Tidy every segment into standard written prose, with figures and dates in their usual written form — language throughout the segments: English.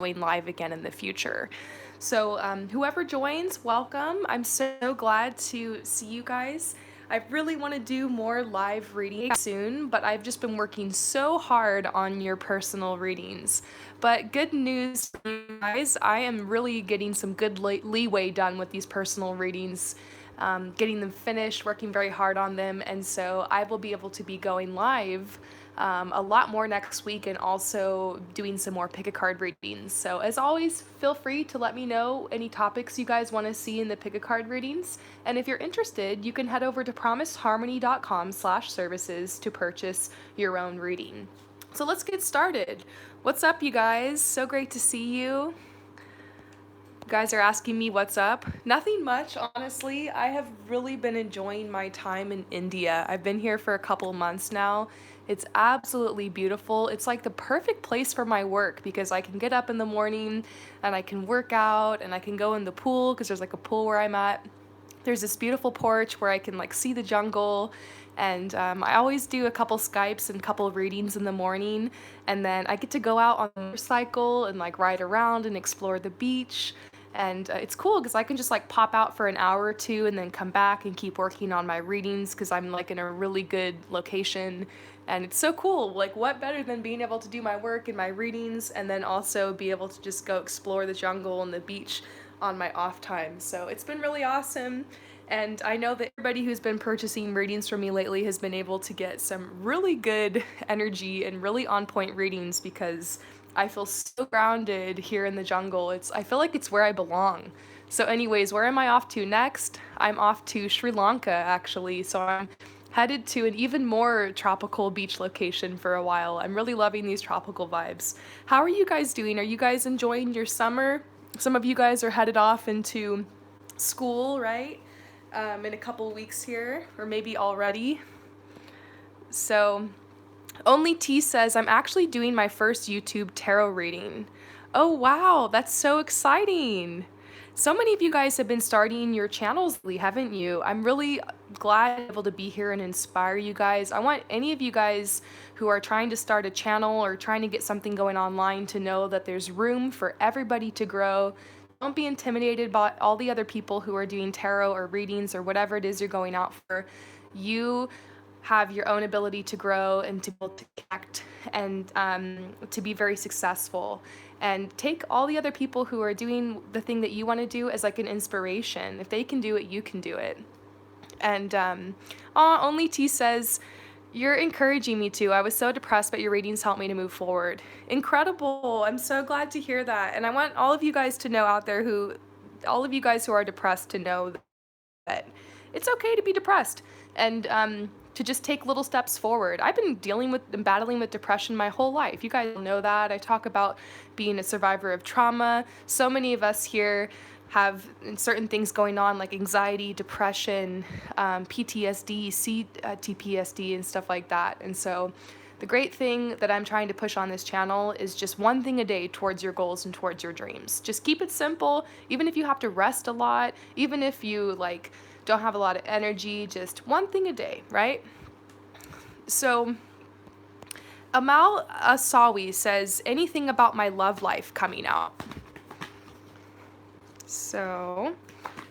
going live again in the future. So, whoever joins, welcome. I'm so glad to see you guys. I really want to do more live reading soon, but I've just been working so hard on your personal readings. But good news, guys, I am really getting some good leeway done with these personal readings, getting them finished, working very hard on them, and so I will be able to be going live a lot more next week and also doing some more pick a card readings. So, as always, feel free to let me know any topics you guys want to see in the pick a card readings. And if you're interested, you can head over to promiseharmony.com/services to purchase your own reading. So, let's get started. What's up, you guys? So great to see you. You guys are asking me what's up. Nothing much, honestly. I have really been enjoying my time in India. I've been here for a couple months now. It's absolutely beautiful. It's like the perfect place for my work because I can get up in the morning and I can work out and I can go in the pool because there's like a pool where I'm at. There's this beautiful porch where I can like see the jungle, and I always do a couple Skypes and a couple readings in the morning, and then I get to go out on a motorcycle and like ride around and explore the beach. And it's cool because I can just like pop out for an hour or two and then come back and keep working on my readings because I'm like in a really good location. And it's so cool. Like, what better than being able to do my work and my readings and then also be able to just go explore the jungle and the beach on my off time? So it's been really awesome. And I know that everybody who's been purchasing readings from me lately has been able to get some really good energy and really on point readings because I feel so grounded here in the jungle. I feel like it's where I belong. So anyways, where am I off to next? I'm off to Sri Lanka actually. So I'm headed to an even more tropical beach location for a while. I'm really loving these tropical vibes. How are you guys doing? Are you guys enjoying your summer? Some of you guys are headed off into school, right? In a couple weeks here, or maybe already. So, Only T says, I'm actually doing my first YouTube tarot reading. Oh, wow, that's so exciting. So many of you guys have been starting your channels, Lee, haven't you? I'm really glad I'm able to be here and inspire you guys. I want any of you guys who are trying to start a channel or trying to get something going online to know that there's room for everybody to grow. Don't be intimidated by all the other people who are doing tarot or readings or whatever it is you're going out for. You have your own ability to grow and to be able to connect and to be very successful. And take all the other people who are doing the thing that you want to do as like an inspiration. If they can do it, you can do it. And Only T says, you're encouraging me to. I was so depressed, but your readings helped me to move forward. Incredible. I'm so glad to hear that. And I want all of you guys to know out there all of you guys who are depressed to know that it's okay to be depressed and to just take little steps forward. I've been dealing with and battling with depression my whole life. You guys know that. I talk about being a survivor of trauma. So many of us here have certain things going on like anxiety, depression, PTSD, TPSD, and stuff like that. And so the great thing that I'm trying to push on this channel is just one thing a day towards your goals and towards your dreams. Just keep it simple, even if you have to rest a lot, even if you like don't have a lot of energy, just one thing a day, right? So Amal Asawi says, anything about my love life coming out? So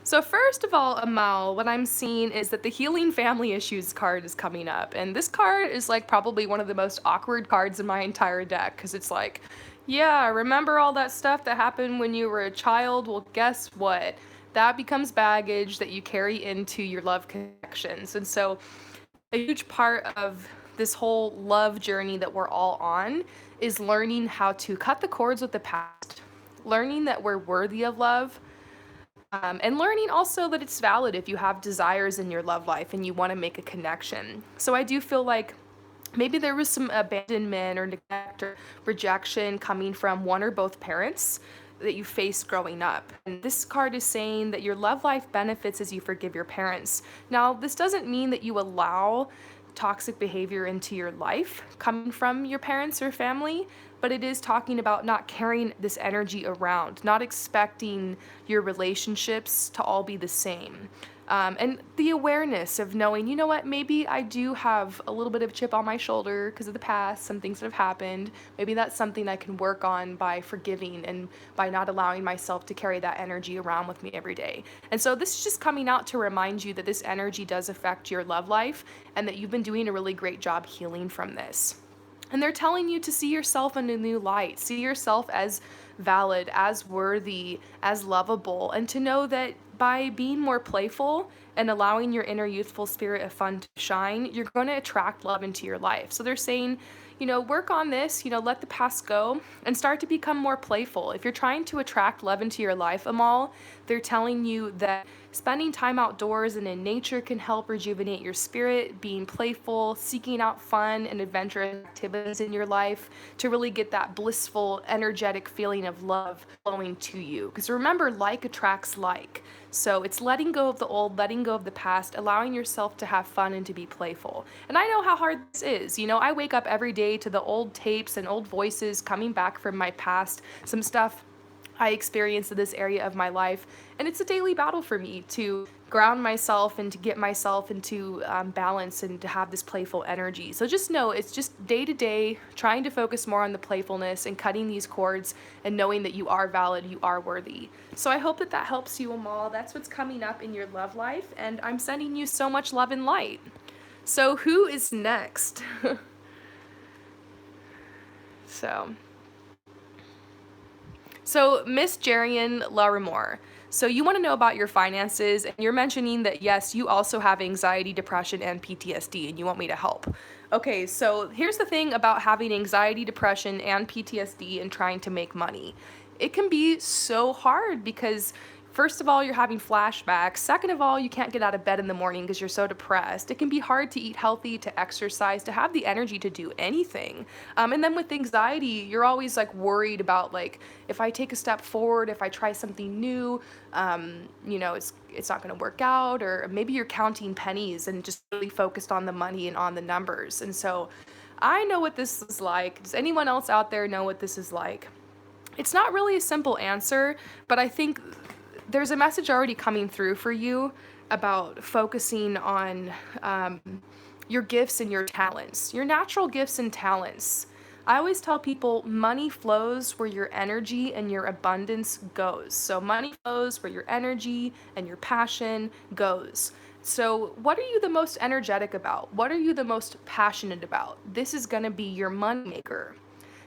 first of all, Amal, what I'm seeing is that the Healing Family Issues card is coming up. And this card is like probably one of the most awkward cards in my entire deck because it's like, yeah, remember all that stuff that happened when you were a child? Well, guess what? That becomes baggage that you carry into your love connections. And so a huge part of this whole love journey that we're all on is learning how to cut the cords with the past, learning that we're worthy of love, and learning also that it's valid if you have desires in your love life and you want to make a connection. So I do feel like maybe there was some abandonment or neglect or rejection coming from one or both parents that you faced growing up. And this card is saying that your love life benefits as you forgive your parents. Now, this doesn't mean that you allow toxic behavior into your life coming from your parents or family, but it is talking about not carrying this energy around, not expecting your relationships to all be the same. And the awareness of knowing, you know what, maybe I do have a little bit of chip on my shoulder because of the past, some things that have happened. Maybe that's something I can work on by forgiving and by not allowing myself to carry that energy around with me every day. And so this is just coming out to remind you that this energy does affect your love life and that you've been doing a really great job healing from this. And they're telling you to see yourself in a new light, see yourself as valid, as worthy, as lovable, and to know that by being more playful and allowing your inner youthful spirit of fun to shine, you're going to attract love into your life. So they're saying, work on this, let the past go and start to become more playful. If you're trying to attract love into your life, Amal, they're telling you that spending time outdoors and in nature can help rejuvenate your spirit, being playful, seeking out fun and adventurous activities in your life to really get that blissful, energetic feeling of love flowing to you. Because remember, like attracts like. So it's letting go of the old, letting go of the past, allowing yourself to have fun and to be playful. And I know how hard this is. I wake up every day to the old tapes and old voices coming back from my past, some stuff I experienced in this area of my life. And it's a daily battle for me to ground myself and to get myself into balance and to have this playful energy. So just know it's just day to day, trying to focus more on the playfulness and cutting these cords and knowing that you are valid, you are worthy. So I hope that that helps you, Amal. That's what's coming up in your love life. And I'm sending you so much love and light. So who is next? So Miss Jerian Larimore. So you want to know about your finances, and you're mentioning that, yes, you also have anxiety, depression, and PTSD, and you want me to help. Okay, so here's the thing about having anxiety, depression, and PTSD and trying to make money. It can be so hard because first of all, you're having flashbacks. Second of all, you can't get out of bed in the morning because you're so depressed. It can be hard to eat healthy, to exercise, to have the energy to do anything. And then with anxiety, you're always like worried about like, if I take a step forward, if I try something new, it's not going to work out, or maybe you're counting pennies and just really focused on the money and on the numbers. And so I know what this is like. Does anyone else out there know what this is like? It's not really a simple answer, but I think there's a message already coming through for you about focusing on your gifts and your talents, your natural gifts and talents. I always tell people money flows where your energy and your abundance goes. So money flows where your energy and your passion goes. So what are you the most energetic about? What are you the most passionate about? This is going to be your money maker.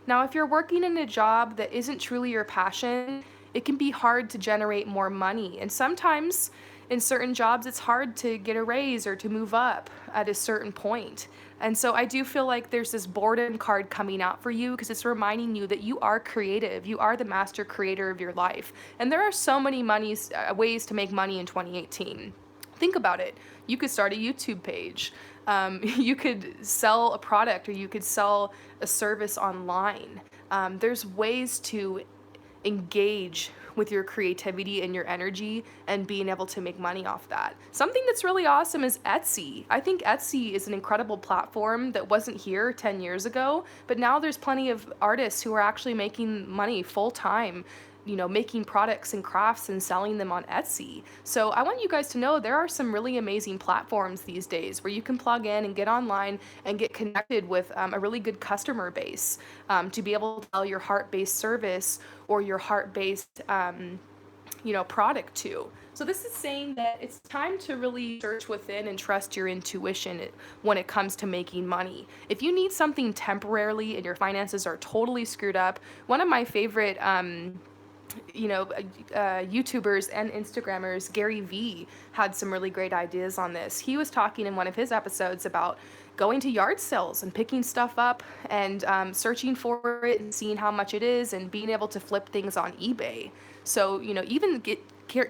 Now, if you're working in a job that isn't truly your passion, it can be hard to generate more money. And sometimes in certain jobs, it's hard to get a raise or to move up at a certain point. And so I do feel like there's this boredom card coming out for you because it's reminding you that you are creative. You are the master creator of your life. And there are so many ways to make money in 2018. Think about it. You could start a YouTube page. You could sell a product, or you could sell a service online. There's ways to engage with your creativity and your energy and being able to make money off that. Something that's really awesome is Etsy. I think Etsy is an incredible platform that wasn't here 10 years ago, but now there's plenty of artists who are actually making money full time, making products and crafts and selling them on Etsy. So I want you guys to know there are some really amazing platforms these days where you can plug in and get online and get connected with a really good customer base to be able to sell your heart-based service or your heart-based product to. So this is saying that it's time to really search within and trust your intuition when it comes to making money. If you need something temporarily and your finances are totally screwed up, one of my favorite YouTubers and Instagrammers, Gary Vee, had some really great ideas on this. He was talking in one of his episodes about going to yard sales and picking stuff up and searching for it and seeing how much it is and being able to flip things on eBay. So, even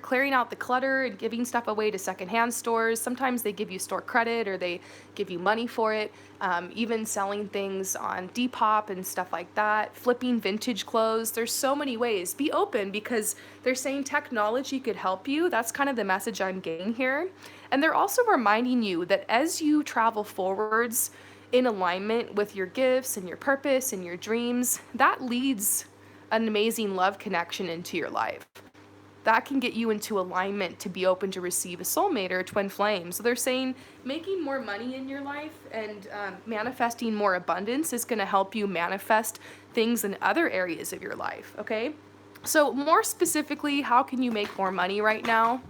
clearing out the clutter and giving stuff away to secondhand stores. Sometimes they give you store credit or they give you money for it. Even selling things on Depop and stuff like that. Flipping vintage clothes. There's so many ways. Be open because they're saying technology could help you. That's kind of the message I'm getting here. And they're also reminding you that as you travel forwards in alignment with your gifts and your purpose and your dreams, that leads an amazing love connection into your life. that can get you into alignment to be open to receive a soulmate or a twin flame. So they're saying making more money in your life and manifesting more abundance is going to help you manifest things in other areas of your life, okay? So more specifically, how can you make more money right now?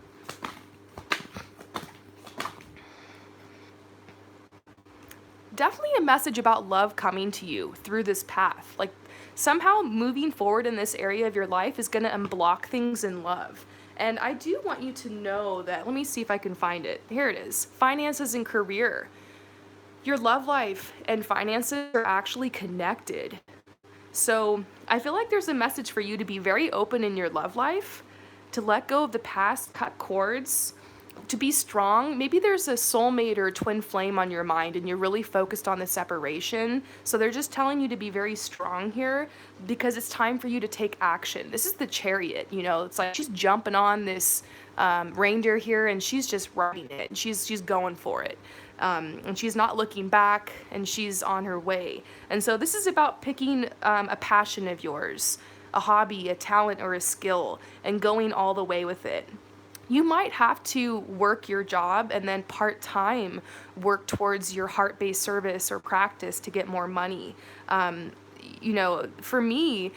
Definitely a message about love coming to you through this path. Like somehow moving forward in this area of your life is going to unblock things in love. And I do want you to know that, let me see if I can find it. Here it is. Finances and career. Your love life and finances are actually connected. So I feel like there's a message for you to be very open in your love life, to let go of the past, cut cords, to be strong. Maybe there's a soulmate or a twin flame on your mind and you're really focused on the separation. So they're just telling you to be very strong here because it's time for you to take action. This is the Chariot, you know, it's like she's jumping on this reindeer here and she's just riding it. And she's going for it. And she's not looking back and she's on her way. And so this is about picking a passion of yours, a hobby, a talent, or a skill, and going all the way with it. You might have to work your job and then part-time work towards your heart-based service or practice to get more money. You know, for me,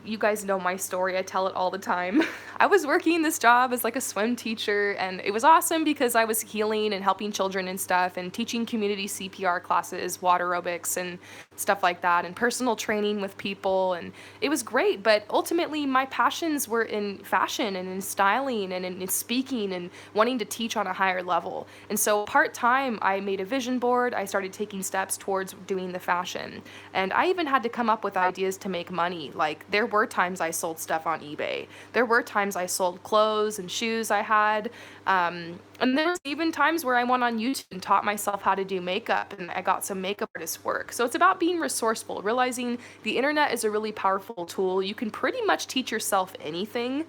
you guys know my story. I tell it all the time. I was working this job as like a swim teacher, and it was awesome because I was healing and helping children and stuff and teaching community CPR classes, water aerobics and stuff like that, and personal training with people. And it was great, but ultimately my passions were in fashion and in styling and in speaking and wanting to teach on a higher level. And so part-time, I made a vision board. I started taking steps towards doing the fashion. And I even had to come up with ideas to make money. Like there were times I sold stuff on eBay. There were times I sold clothes and shoes I had. And there's even times where I went on YouTube and taught myself how to do makeup, and I got some makeup artist work. So it's about being resourceful, realizing the internet is a really powerful tool. You can pretty much teach yourself anything.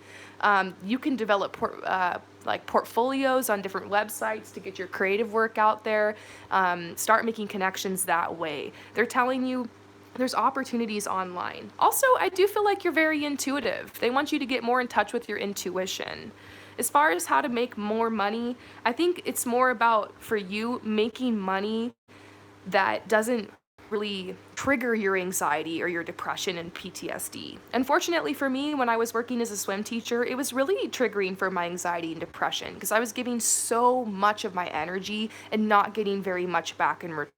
You can develop like portfolios on different websites to get your creative work out there. Start making connections that way. They're telling you there's opportunities online. Also, I do feel like you're very intuitive. They want you to get more in touch with your intuition. As far as how to make more money, I think it's more about, for you, making money that doesn't really trigger your anxiety or your depression and PTSD. Unfortunately for me, when I was working as a swim teacher, it was really triggering for my anxiety and depression because I was giving so much of my energy and not getting very much back in return.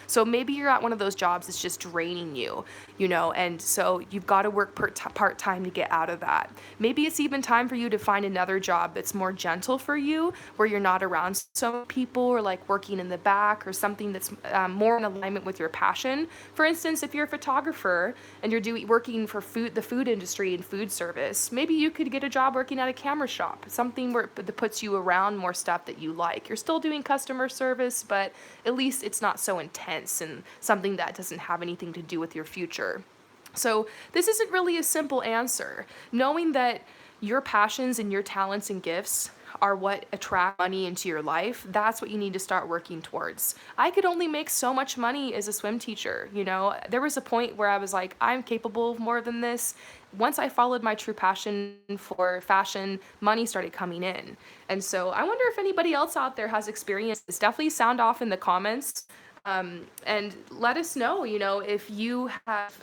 So maybe you're at one of those jobs that's just draining you, you know, and so you've got to work part-time to get out of that. Maybe it's even time for you to find another job that's more gentle for you, where you're not around so many people or like working in the back or something that's more in alignment with your passion. For instance, if you're a photographer and you're working for the food industry and food service, maybe you could get a job working at a camera shop, something that puts you around more stuff that you like. You're still doing customer service, but at least it's not so intense and something that doesn't have anything to do with your future. So this isn't really a simple answer. Knowing that your passions and your talents and gifts are what attract money into your life, that's what you need to start working towards. I could only make so much money as a swim teacher, you know? There was a point where I was like, I'm capable of more than this. Once I followed my true passion for fashion, money started coming in. And so I wonder if anybody else out there has experienced this. Definitely sound off in the comments. And let us know, you know, if you have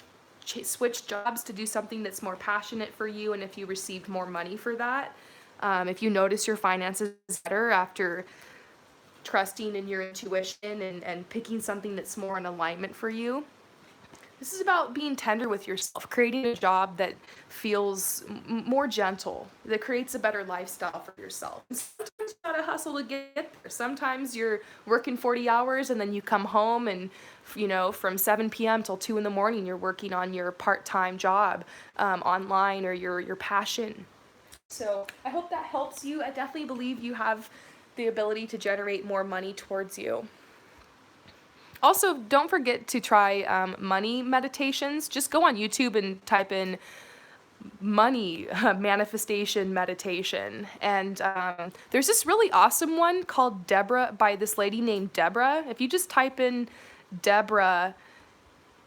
switched jobs to do something that's more passionate for you and if you received more money for that. If you notice your finances better after trusting in your intuition and picking something that's more in alignment for you. This is about being tender with yourself, creating a job that feels more gentle, that creates a better lifestyle for yourself. And sometimes you gotta hustle to get there. Sometimes you're working 40 hours and then you come home and, you know, from 7 p.m. till 2 in the morning, you're working on your part-time job online or your passion. So I hope that helps you. I definitely believe you have the ability to generate more money towards you. Also, don't forget to try money meditations. Just go on YouTube and type in money manifestation meditation. And there's this really awesome one called Deborah, by this lady named Deborah. If you just type in Deborah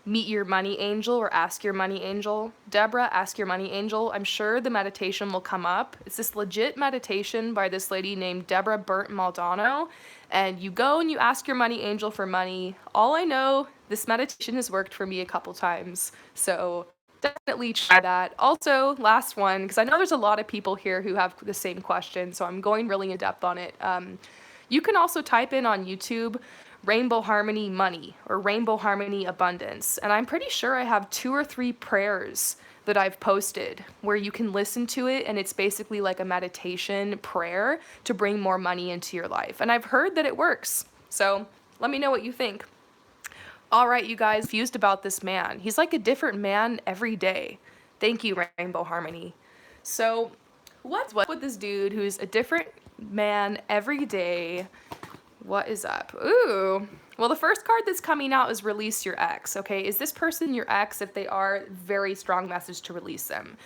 Meet your money angel or ask your money angel. Deborah, ask your money angel. I'm sure the meditation will come up. It's this legit meditation by this lady named Deborah Burnt Maldonado. And you go and you ask your money angel for money. All I know, this meditation has worked for me a couple times. So definitely try that. Also, last one, because I know there's a lot of people here who have the same question, so I'm going really in depth on it. You can also type in on YouTube Rainbow Harmony Money or Rainbow Harmony Abundance. And I'm pretty sure I have 2 or 3 prayers that I've posted where you can listen to it, and it's basically like a meditation prayer to bring more money into your life. And I've heard that it works. So let me know what you think. All right, you guys, confused about this man. He's like a different man every day. Thank you, Rainbow Harmony. So what's with this dude who's a different man every day? What is up? Ooh. Well, the first card that's coming out is release your ex, okay? Is this person your ex? If they are, very strong message to release them.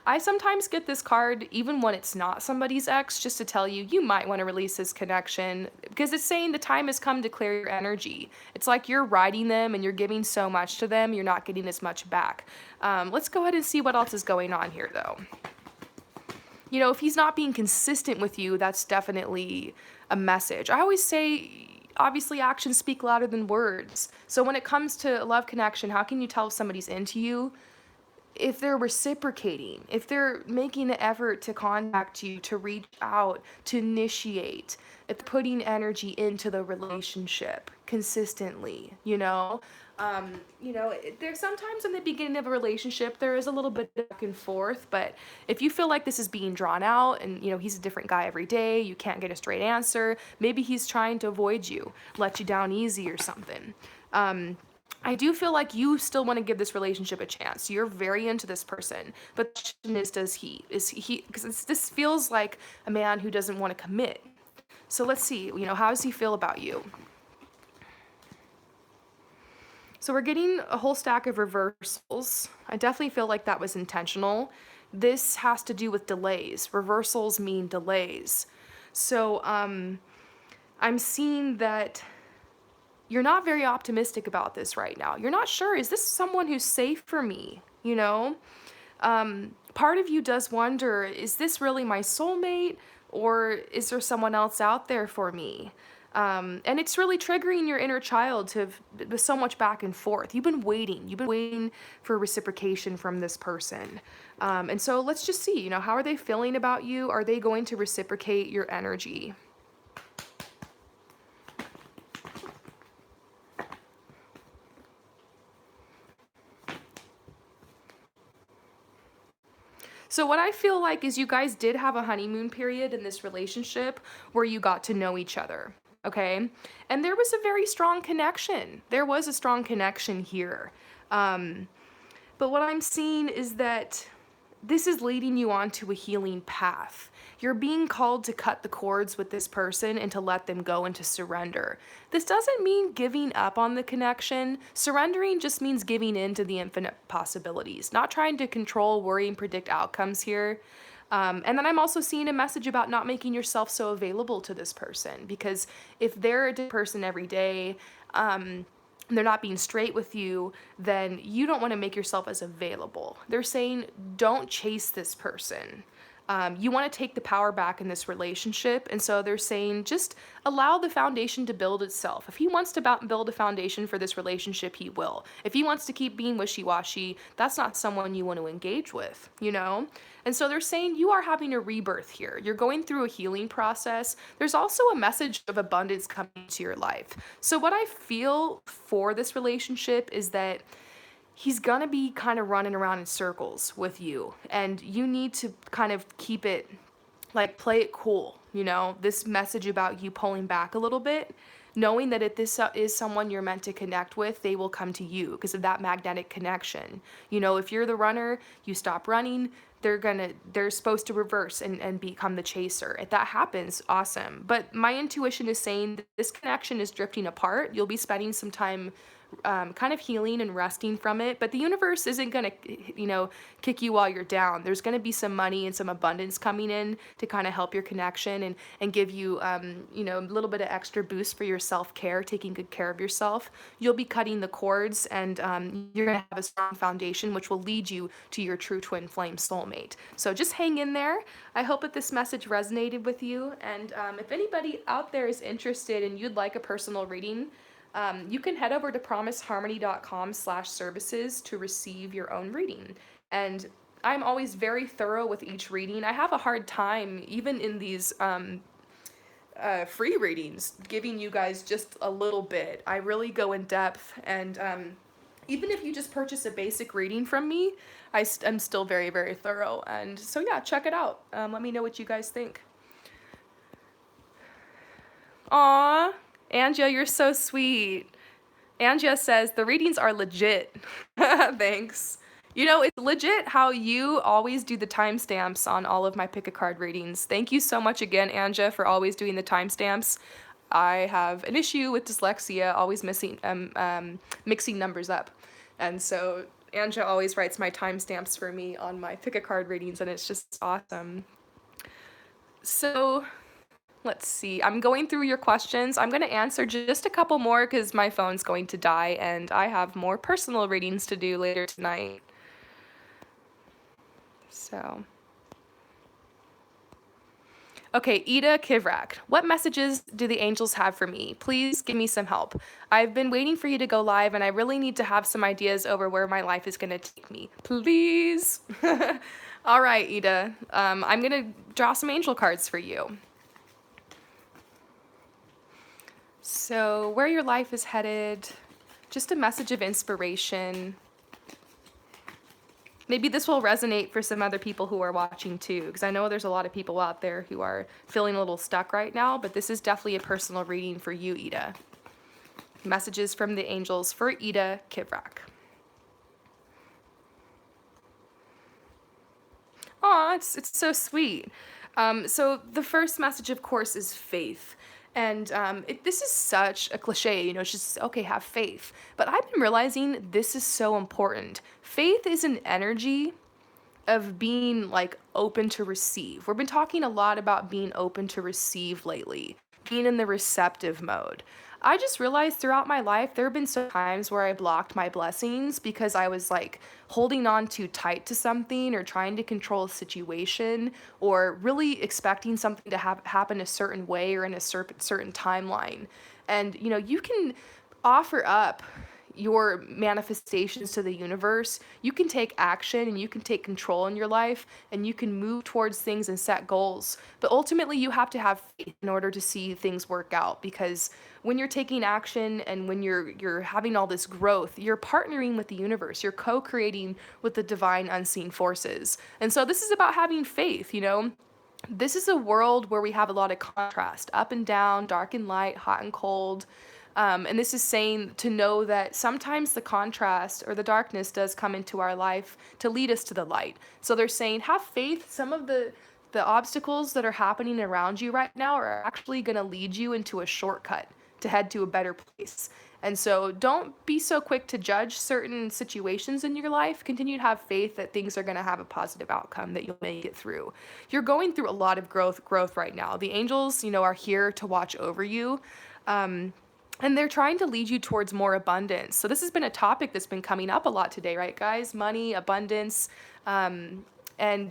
I sometimes get this card even when it's not somebody's ex, just to tell you, you might want to release this connection, because it's saying the time has come to clear your energy. It's like you're riding them and you're giving so much to them, you're not getting as much back. Let's go ahead and see what else is going on here, though. You know, if he's not being consistent with you, that's definitely a message. I always say, obviously, actions speak louder than words. So when it comes to a love connection, how can you tell if somebody's into you? If they're reciprocating, if they're making the effort to contact you, to reach out, to initiate, if putting energy into the relationship consistently, you know? There's sometimes in the beginning of a relationship, there is a little bit back and forth, but if you feel like this is being drawn out and, he's a different guy every day, you can't get a straight answer, maybe he's trying to avoid you, let you down easy or something. I do feel like you still want to give this relationship a chance. You're very into this person, but the question is, does he? Is he? Because this feels like a man who doesn't want to commit. So let's see, how does he feel about you? So we're getting a whole stack of reversals. I definitely feel like that was intentional. This has to do with delays. Reversals mean delays. So I'm seeing that you're not very optimistic about this right now. You're not sure, is this someone who's safe for me? Part of you does wonder, is this really my soulmate, or is there someone else out there for me? And it's really triggering your inner child to have so much back and forth. You've been waiting for reciprocation from this person. And so let's just see, how are they feeling about you? Are they going to reciprocate your energy? So what I feel like is you guys did have a honeymoon period in this relationship where you got to know each other, okay? And there was a very strong connection. There was a strong connection here. But what I'm seeing is that this is leading you onto a healing path. You're being called to cut the cords with this person and to let them go and to surrender. This doesn't mean giving up on the connection. Surrendering just means giving in to the infinite possibilities, not trying to control, worry, and predict outcomes here. And then I'm also seeing a message about not making yourself so available to this person, because if they're a different person every day, they're not being straight with you, then you don't want to make yourself as available. They're saying, don't chase this person. You want to take the power back in this relationship. And so they're saying, just allow the foundation to build itself. If he wants to build a foundation for this relationship, he will. If he wants to keep being wishy-washy, that's not someone you want to engage with, And so they're saying you are having a rebirth here. You're going through a healing process. There's also a message of abundance coming to your life. So what I feel for this relationship is that he's gonna be kind of running around in circles with you, and you need to kind of keep it, like, play it cool, this message about you pulling back a little bit, knowing that if this is someone you're meant to connect with, they will come to you because of that magnetic connection. If you're the runner, you stop running, they're supposed to reverse and become the chaser. If that happens, awesome. But my intuition is saying that this connection is drifting apart. You'll be spending some time kind of healing and resting from it. But the universe isn't going to, kick you while you're down. There's going to be some money and some abundance coming in to kind of help your connection and give you, a little bit of extra boost for your self-care, taking good care of yourself. You'll be cutting the cords, and you're going to have a strong foundation, which will lead you to your true twin flame soulmate. So just hang in there. I hope that this message resonated with you. And if anybody out there is interested and you'd like a personal reading, you can head over to promiseharmony.com/services to receive your own reading. And I'm always very thorough with each reading. I have a hard time, even in these free readings, giving you guys just a little bit. I really go in depth, and even if you just purchase a basic reading from me, I'm still very, very thorough. And so yeah, check it out. Let me know what you guys think. Aw, Angia, you're so sweet. Angia says the readings are legit. Thanks. It's legit how you always do the timestamps on all of my pick a card readings. Thank you so much again, Angia, for always doing the timestamps. I have an issue with dyslexia, always mixing numbers up. And so Angia always writes my timestamps for me on my pick a card readings, and it's just awesome. So let's see. I'm going through your questions. I'm going to answer just a couple more because my phone's going to die, and I have more personal readings to do later tonight. So, okay, Ida Kivrak. What messages do the angels have for me? Please give me some help. I've been waiting for you to go live, and I really need to have some ideas over where my life is going to take me. Please. All right, Ida. I'm going to draw some angel cards for you. So, where your life is headed, just a message of inspiration. Maybe this will resonate for some other people who are watching too, because I know there's a lot of people out there who are feeling a little stuck right now, but this is definitely a personal reading for you, Ida. Messages from the angels for Ida Kivrak. Aw, it's so sweet. So the first message, of course, is faith. And this is such a cliche, it's just, okay, have faith. But I've been realizing this is so important. Faith is an energy of being open to receive. We've been talking a lot about being open to receive lately, being in the receptive mode. I just realized throughout my life, there have been some times where I blocked my blessings because I was holding on too tight to something or trying to control a situation or really expecting something to happen a certain way or in a certain timeline. And, you can offer up your manifestations to the universe. You can take action and you can take control in your life and you can move towards things and set goals. But ultimately, you have to have faith in order to see things work out, because when you're taking action and when you're having all this growth, you're partnering with the universe. You're co-creating with the divine unseen forces. And so this is about having faith, This is a world where we have a lot of contrast, up and down, dark and light, hot and cold. And this is saying to know that sometimes the contrast or the darkness does come into our life to lead us to the light. So they're saying, have faith. Some of the obstacles that are happening around you right now are actually going to lead you into a shortcut to head to a better place. And so don't be so quick to judge certain situations in your life. Continue to have faith that things are going to have a positive outcome, that you'll make it through. You're going through a lot of growth right now. The angels, are here to watch over you. And they're trying to lead you towards more abundance. So this has been a topic that's been coming up a lot today, right, guys? Money, abundance, and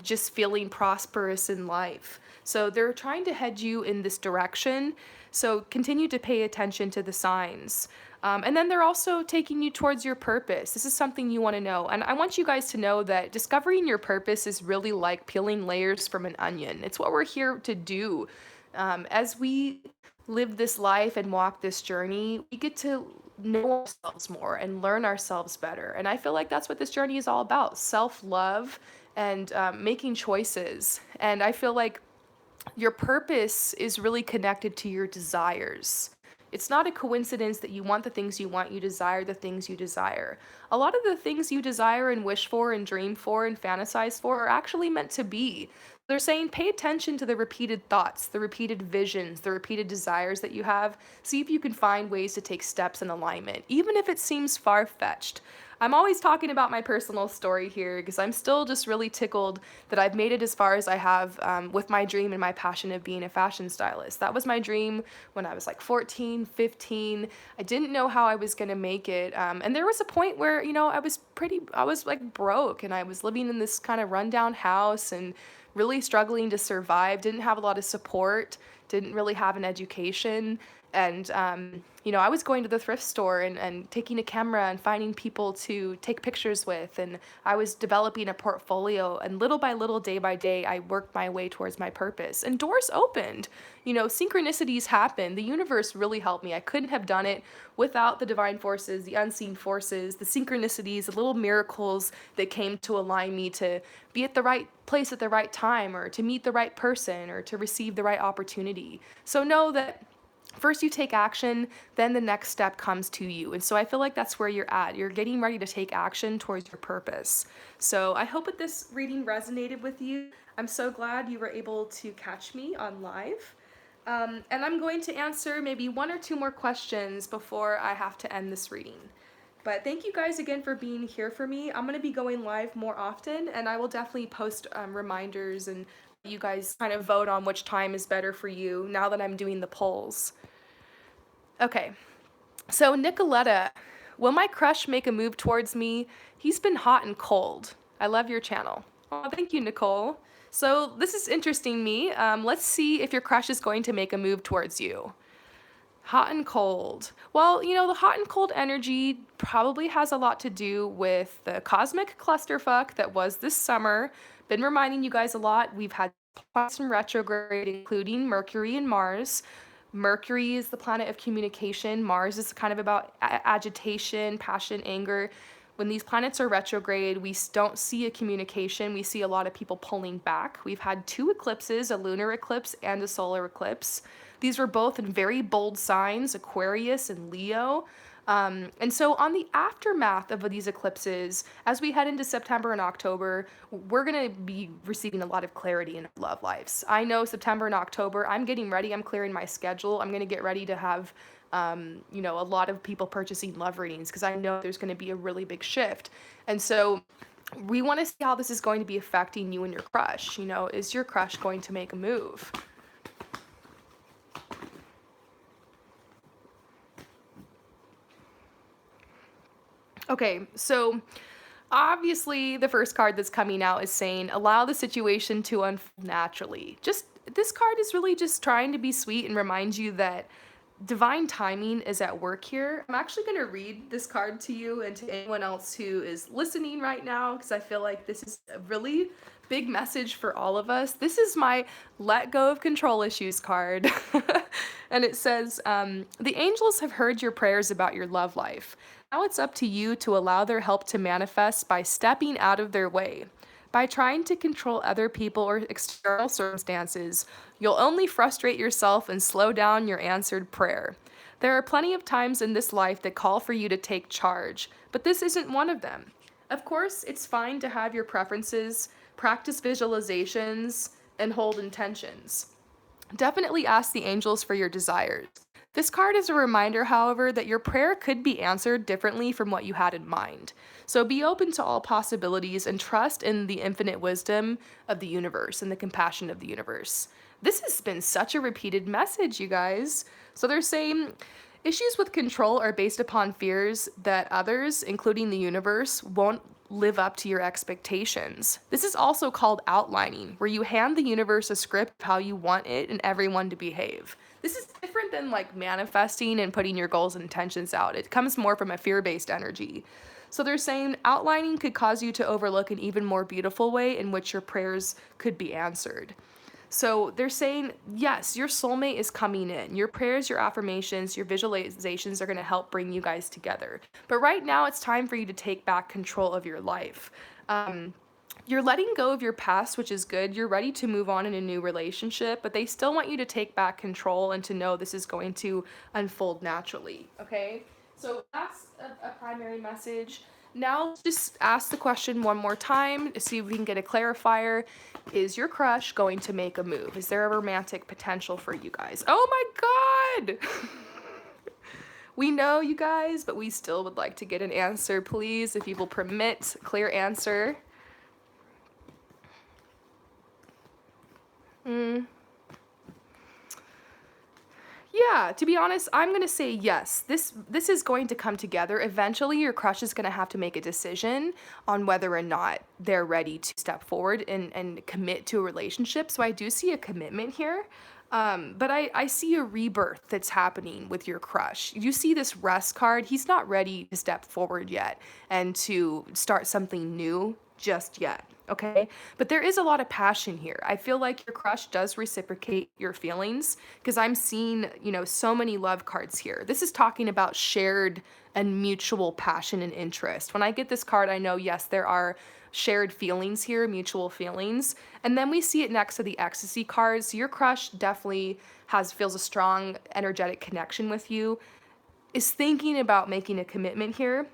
just feeling prosperous in life. So they're trying to head you in this direction. So continue to pay attention to the signs. And then they're also taking you towards your purpose. This is something you want to know. And I want you guys to know that discovering your purpose is really like peeling layers from an onion. It's what we're here to do. As we live this life and walk this journey, we get to know ourselves more and learn ourselves better. And I feel like that's what this journey is all about, self-love and making choices. And I feel like your purpose is really connected to your desires. It's not a coincidence that you want the things you want, you desire the things you desire. A lot of the things you desire and wish for and dream for and fantasize for are actually meant to be. They're saying pay attention to the repeated thoughts, the repeated visions, the repeated desires that you have. See if you can find ways to take steps in alignment, even if it seems far fetched. I'm always talking about my personal story here because I'm still just really tickled that I've made it as far as I have with my dream and my passion of being a fashion stylist. That was my dream when I was like 14, 15. I didn't know how I was going to make it. And there was a point where, I was like broke and I was living in this kind of rundown house and really struggling to survive, didn't have a lot of support, didn't really have an education. And, I was going to the thrift store and taking a camera and finding people to take pictures with. And I was developing a portfolio. And little by little, day by day, I worked my way towards my purpose. And doors opened. Synchronicities happened. The universe really helped me. I couldn't have done it without the divine forces, the unseen forces, the synchronicities, the little miracles that came to align me to be at the right place at the right time, or to meet the right person, or to receive the right opportunity. So know that first you take action, then the next step comes to you. And so I feel like that's where you're at. You're getting ready to take action towards your purpose. So I hope that this reading resonated with you. I'm so glad you were able to catch me on live. And I'm going to answer maybe one or two more questions before I have to end this reading. But thank you guys again for being here for me. I'm going to be going live more often, and I will definitely post reminders, and you guys kind of vote on which time is better for you now that I'm doing the polls. Okay, so Nicoletta, will my crush make a move towards me? He's been hot and cold. I love your channel. Oh, thank you, Nicole. So this is interesting me. Let's see if your crush is going to make a move towards you. Hot and cold. Well, the hot and cold energy probably has a lot to do with the cosmic clusterfuck that was this summer. Been reminding you guys a lot. We've had planets in retrograde, including Mercury and Mars. Mercury is the planet of communication. Mars is kind of about agitation, passion, anger. When these planets are retrograde, we don't see a communication. We see a lot of people pulling back. We've had 2 eclipses, a lunar eclipse and a solar eclipse. These were both in very bold signs, Aquarius and Leo. And so on the aftermath of these eclipses, as we head into September and October, we're going to be receiving a lot of clarity in our love lives. I know September and October, I'm getting ready. I'm clearing my schedule. I'm going to get ready to have, a lot of people purchasing love readings because I know there's going to be a really big shift. And so we want to see how this is going to be affecting you and your crush. Is your crush going to make a move? Okay, so obviously the first card that's coming out is saying allow the situation to unfold naturally. Just this card is really just trying to be sweet and remind you that divine timing is at work here. I'm actually going to read this card to you and to anyone else who is listening right now because I feel like this is a really big message for all of us. This is my let go of control issues card. And it says, the angels have heard your prayers about your love life. Now it's up to you to allow their help to manifest by stepping out of their way. By trying to control other people or external circumstances, you'll only frustrate yourself and slow down your answered prayer. There are plenty of times in this life that call for you to take charge, but this isn't one of them. Of course, it's fine to have your preferences, practice visualizations, and hold intentions. Definitely ask the angels for your desires. This card is a reminder, however, that your prayer could be answered differently from what you had in mind. So be open to all possibilities and trust in the infinite wisdom of the universe and the compassion of the universe. This has been such a repeated message, you guys. So they're saying issues with control are based upon fears that others, including the universe, won't live up to your expectations. This is also called outlining, where you hand the universe a script of how you want it and everyone to behave. This is different than like manifesting and putting your goals and intentions out. It comes more from a fear-based energy. So they're saying outlining could cause you to overlook an even more beautiful way in which your prayers could be answered. So they're saying, yes, your soulmate is coming in. Your prayers, your affirmations, your visualizations are going to help bring you guys together. But right now, it's time for you to take back control of your life. You're letting go of your past, which is good. You're ready to move on in a new relationship, but they still want you to take back control and to know this is going to unfold naturally, okay? So that's a primary message. Now, just ask the question one more time to see if we can get a clarifier. Is your crush going to make a move? Is there a romantic potential for you guys? Oh my God! We know you guys, but we still would like to get an answer, please, if you will permit. Clear answer. Yeah, to be honest, I'm gonna say yes. This is going to come together. Eventually, your crush is gonna have to make a decision on whether or not they're ready to step forward and commit to a relationship. So I do see a commitment here. But I see a rebirth that's happening with your crush. You see this rest card. He's not ready to step forward yet and to start something new just yet. Okay, but there is a lot of passion here. I feel like your crush does reciprocate your feelings because I'm seeing, so many love cards here. This is talking about shared and mutual passion and interest. When I get this card, I know, yes, there are shared feelings here, mutual feelings. And then we see it next to the ecstasy cards. So your crush definitely feels a strong energetic connection with you, is thinking about making a commitment here.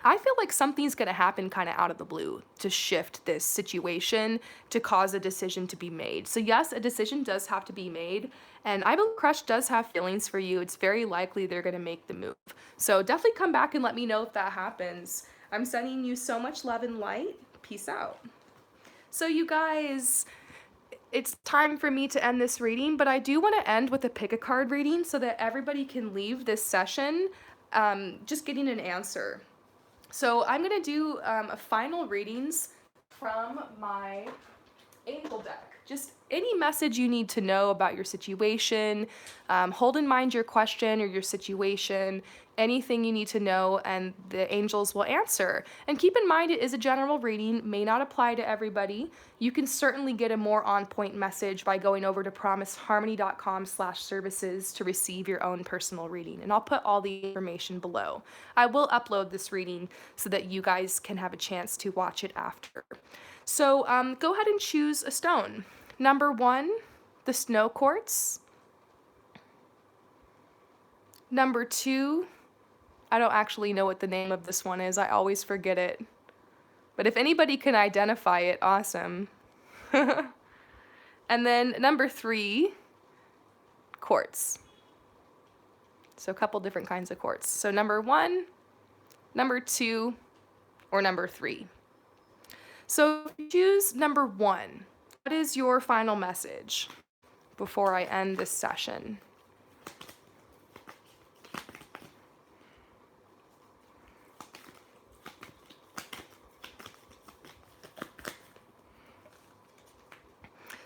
I feel like something's going to happen kind of out of the blue to shift this situation to cause a decision to be made. So, yes, a decision does have to be made. And I believe Crush does have feelings for you. It's very likely they're going to make the move. So, definitely come back and let me know if that happens. I'm sending you so much love and light. Peace out. So, you guys, it's time for me to end this reading, but I do want to end with a pick a card reading so that everybody can leave this session just getting an answer. So I'm going to do a final readings from my Angel deck. Just any message you need to know about your situation, hold in mind your question or your situation, anything you need to know, and the angels will answer. And keep in mind, it is a general reading, may not apply to everybody. You can certainly get a more on-point message by going over to promiseharmony.com/services to receive your own personal reading. And I'll put all the information below. I will upload this reading so that you guys can have a chance to watch it after. So go ahead and choose a stone. Number 1, the snow quartz. Number 2, I don't actually know what the name of this one is. I always forget it. But if anybody can identify it, awesome. And then number 3, quartz. So a couple different kinds of quartz. So number 1, number 2, or number 3. So choose number 1. What is your final message before I end this session?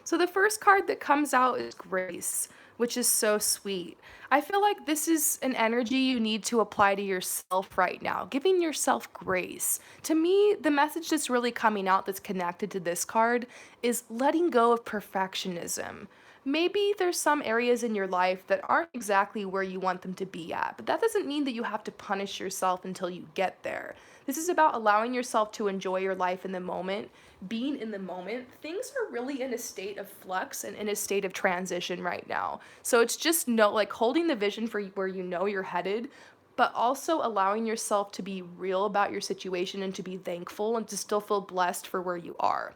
So the first card that comes out is Grace, which is so sweet. I feel like this is an energy you need to apply to yourself right now, giving yourself grace. To me, the message that's really coming out that's connected to this card is letting go of perfectionism. Maybe there's some areas in your life that aren't exactly where you want them to be at, but that doesn't mean that you have to punish yourself until you get there. This is about allowing yourself to enjoy your life in the moment, being in the moment. Things are really in a state of flux and in a state of transition right now. So it's just holding the vision for where you know you're headed, but also allowing yourself to be real about your situation and to be thankful and to still feel blessed for where you are.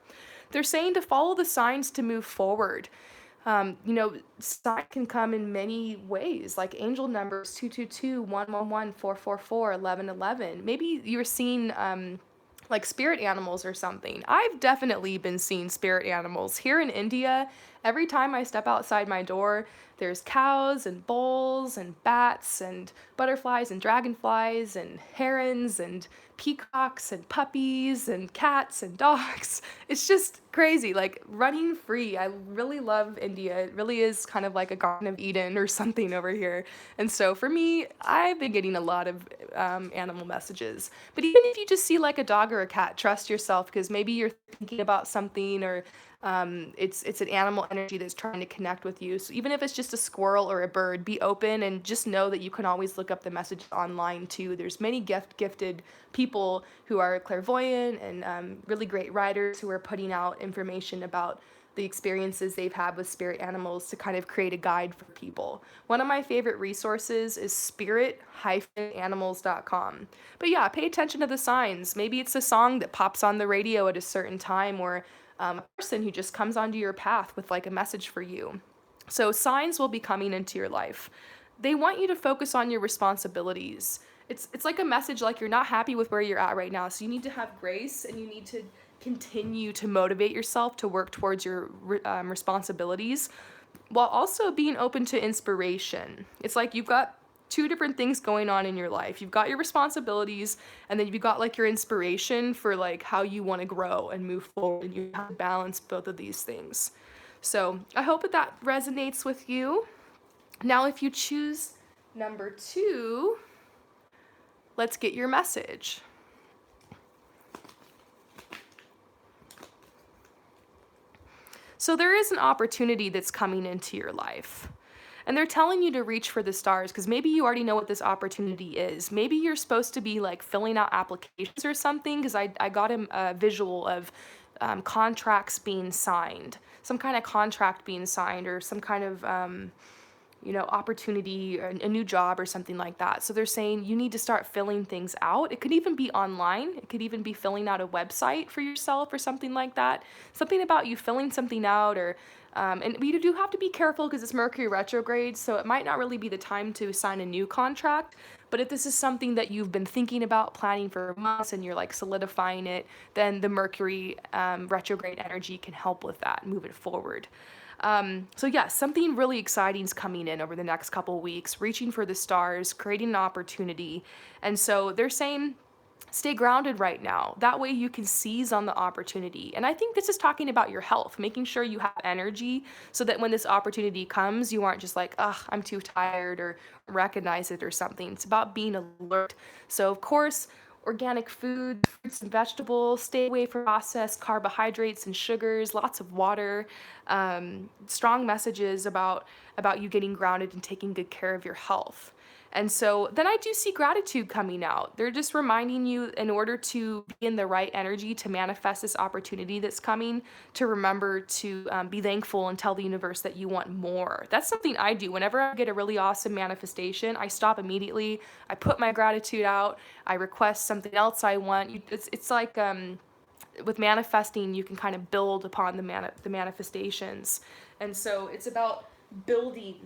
They're saying to follow the signs to move forward. Sign can come in many ways, like angel numbers 222, 111, 444, 1111. Maybe you're seeing like spirit animals or something. I've definitely been seeing spirit animals. Here in India, every time I step outside my door, there's cows and bulls and bats and butterflies and dragonflies and herons and peacocks and puppies and cats and dogs. It's just crazy, like running free. I really love India. It really is kind of like a Garden of Eden or something over here. And so for me, I've been getting a lot of animal messages. But even if you just see like a dog or a cat, trust yourself because maybe you're thinking about something or it's an animal energy that's trying to connect with you. So even if it's just a squirrel or a bird, be open and just know that you can always look up the message online too. There's many gifted people who are clairvoyant and really great writers who are putting out information about the experiences they've had with spirit animals to kind of create a guide for people. One of my favorite resources is spirit-animals.com. But yeah, pay attention to the signs. Maybe it's a song that pops on the radio at a certain time, or a person who just comes onto your path with like a message for you. So signs will be coming into your life. They want you to focus on your responsibilities. It's like a message like you're not happy with where you're at right now. So you need to have grace, and you need to continue to motivate yourself to work towards your responsibilities, while also being open to inspiration. It's like you've got two different things going on in your life. You've got your responsibilities, and then you've got like your inspiration for like how you want to grow and move forward, and you have to balance both of these things. So I hope that that resonates with you. Now, if you choose number 2, let's get your message. So there is an opportunity that's coming into your life. And they're telling you to reach for the stars because maybe you already know what this opportunity is. Maybe you're supposed to be like filling out applications or something, because I got a visual of contracts being signed, some kind of contract being signed, or some kind of opportunity, a new job or something like that. So they're saying you need to start filling things out. It could even be online. It could even be filling out a website for yourself or something like that. Something about you filling something out, or and we do have to be careful because it's Mercury retrograde, so it might not really be the time to sign a new contract. But if this is something that you've been thinking about, planning for months, and you're like solidifying it, then the Mercury retrograde energy can help with that, move it forward. So yes, something really exciting is coming in over the next couple weeks, reaching for the stars, creating an opportunity. And so they're saying, stay grounded right now. That way you can seize on the opportunity. And I think this is talking about your health, making sure you have energy so that when this opportunity comes, you aren't just like, ugh, I'm too tired, or recognize it or something. It's about being alert. So of course, organic food, fruits and vegetables, stay away from processed carbohydrates and sugars, lots of water, strong messages about you getting grounded and taking good care of your health. And so then I do see gratitude coming out. They're just reminding you, in order to be in the right energy to manifest this opportunity that's coming, to remember to be thankful and tell the universe that you want more. That's something I do. Whenever I get a really awesome manifestation, I stop immediately. I put my gratitude out. I request something else I want. It's like with manifesting, you can kind of build upon the manifestations. And so it's about building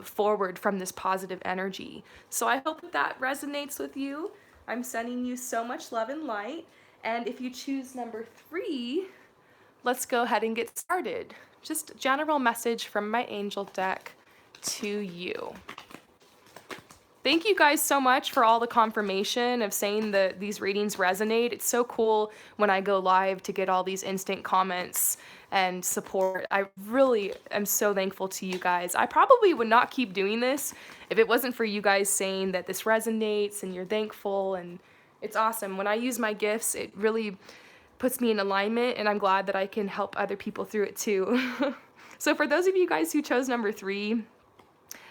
forward from this positive energy. So I hope that that resonates with you. I'm sending you so much love and light. And if you choose number 3, let's go ahead and get started. Just a general message from my angel deck to you. Thank you guys so much for all the confirmation of saying that these readings resonate. It's so cool when I go live to get all these instant comments and support. I really am so thankful to you guys. I probably would not keep doing this if it wasn't for you guys saying that this resonates and you're thankful, and it's awesome. When I use my gifts, it really puts me in alignment, and I'm glad that I can help other people through it too. So for those of you guys who chose number 3,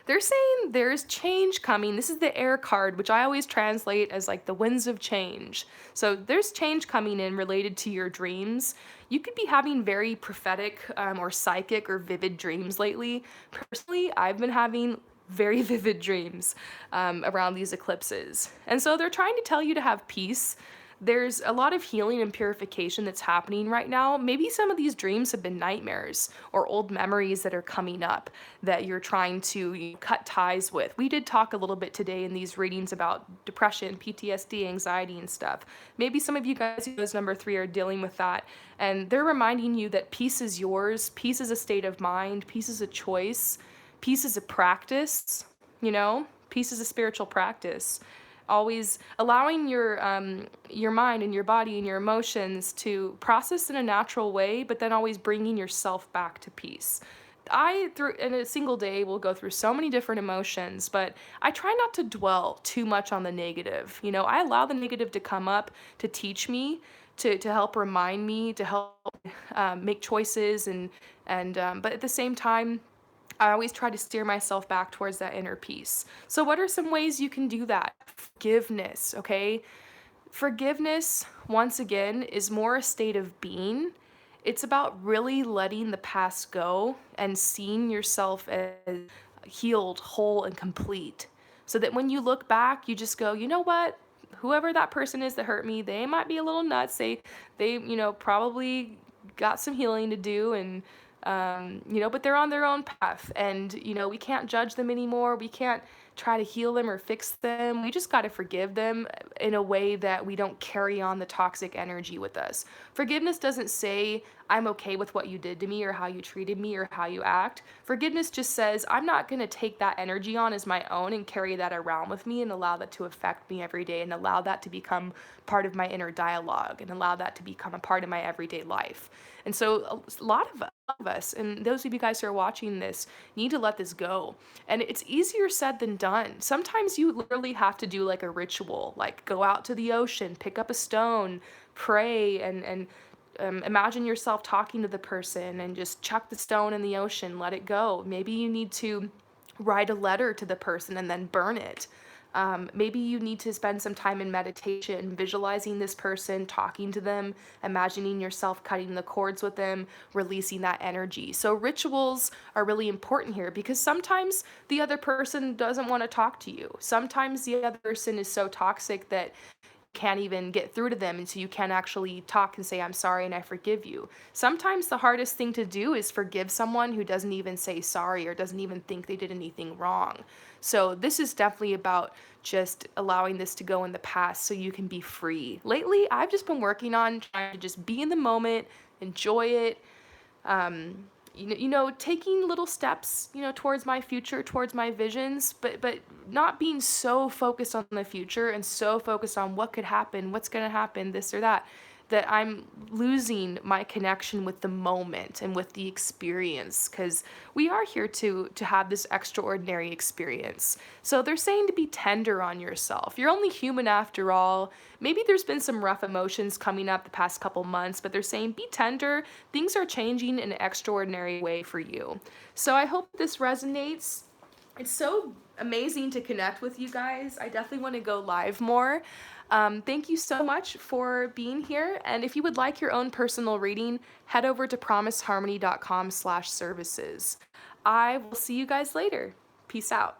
they're saying there's change coming. This is the air card, which I always translate as like the winds of change. So there's change coming in related to your dreams. You could be having very prophetic or psychic or vivid dreams lately. Personally, I've been having very vivid dreams around these eclipses. And so they're trying to tell you to have peace. There's a lot of healing and purification that's happening right now. Maybe some of these dreams have been nightmares or old memories that are coming up that you're trying to cut ties with. We did talk a little bit today in these readings about depression, PTSD, anxiety, and stuff. Maybe some of you guys who chose number 3 are dealing with that. And they're reminding you that peace is yours. Peace is a state of mind. Peace is a choice. Peace is a practice, Peace is a spiritual practice. Always allowing your mind and your body and your emotions to process in a natural way, but then always bringing yourself back to peace. In a single day, will go through so many different emotions, but I try not to dwell too much on the negative. I allow the negative to come up to teach me, to help remind me, to help make choices, but at the same time, I always try to steer myself back towards that inner peace. So what are some ways you can do that? Forgiveness, okay? Forgiveness, once again, is more a state of being. It's about really letting the past go and seeing yourself as healed, whole, and complete. So that when you look back, you just go, you know what? Whoever that person is that hurt me, they might be a little nuts. They probably got some healing to do, and but they're on their own path, and we can't judge them anymore. We can't try to heal them or fix them. We just got to forgive them in a way that we don't carry on the toxic energy with us. Forgiveness doesn't say I'm okay with what you did to me or how you treated me or how you act. Forgiveness just says I'm not going to take that energy on as my own and carry that around with me and allow that to affect me every day and allow that to become part of my inner dialogue and allow that to become a part of my everyday life. And so a lot of us, and those of you guys who are watching this, need to let this go. And it's easier said than done. Sometimes you literally have to do like a ritual, like go out to the ocean, pick up a stone, pray, and imagine yourself talking to the person and just chuck the stone in the ocean, let it go. Maybe you need to write a letter to the person and then burn it. Maybe you need to spend some time in meditation, visualizing this person, talking to them, imagining yourself cutting the cords with them, releasing that energy. So, rituals are really important here because sometimes the other person doesn't want to talk to you. Sometimes the other person is so toxic that can't even get through to them, and so you can't actually talk and say I'm sorry and I forgive you. Sometimes the hardest thing to do is forgive someone who doesn't even say sorry or doesn't even think they did anything wrong. So this is definitely about just allowing this to go in the past so you can be free. Lately I've just been working on trying to just be in the moment, enjoy it, um, taking little steps, towards my future, towards my visions, but not being so focused on the future and so focused on what could happen, what's going to happen, this or that I'm losing my connection with the moment and with the experience, because we are here to have this extraordinary experience. So they're saying to be tender on yourself. You're only human after all. Maybe there's been some rough emotions coming up the past couple months, but they're saying be tender. Things are changing in an extraordinary way for you. So I hope this resonates. It's so amazing to connect with you guys. I definitely want to go live more. Thank you so much for being here. And if you would like your own personal reading, head over to promiseharmony.com/services. I will see you guys later. Peace out.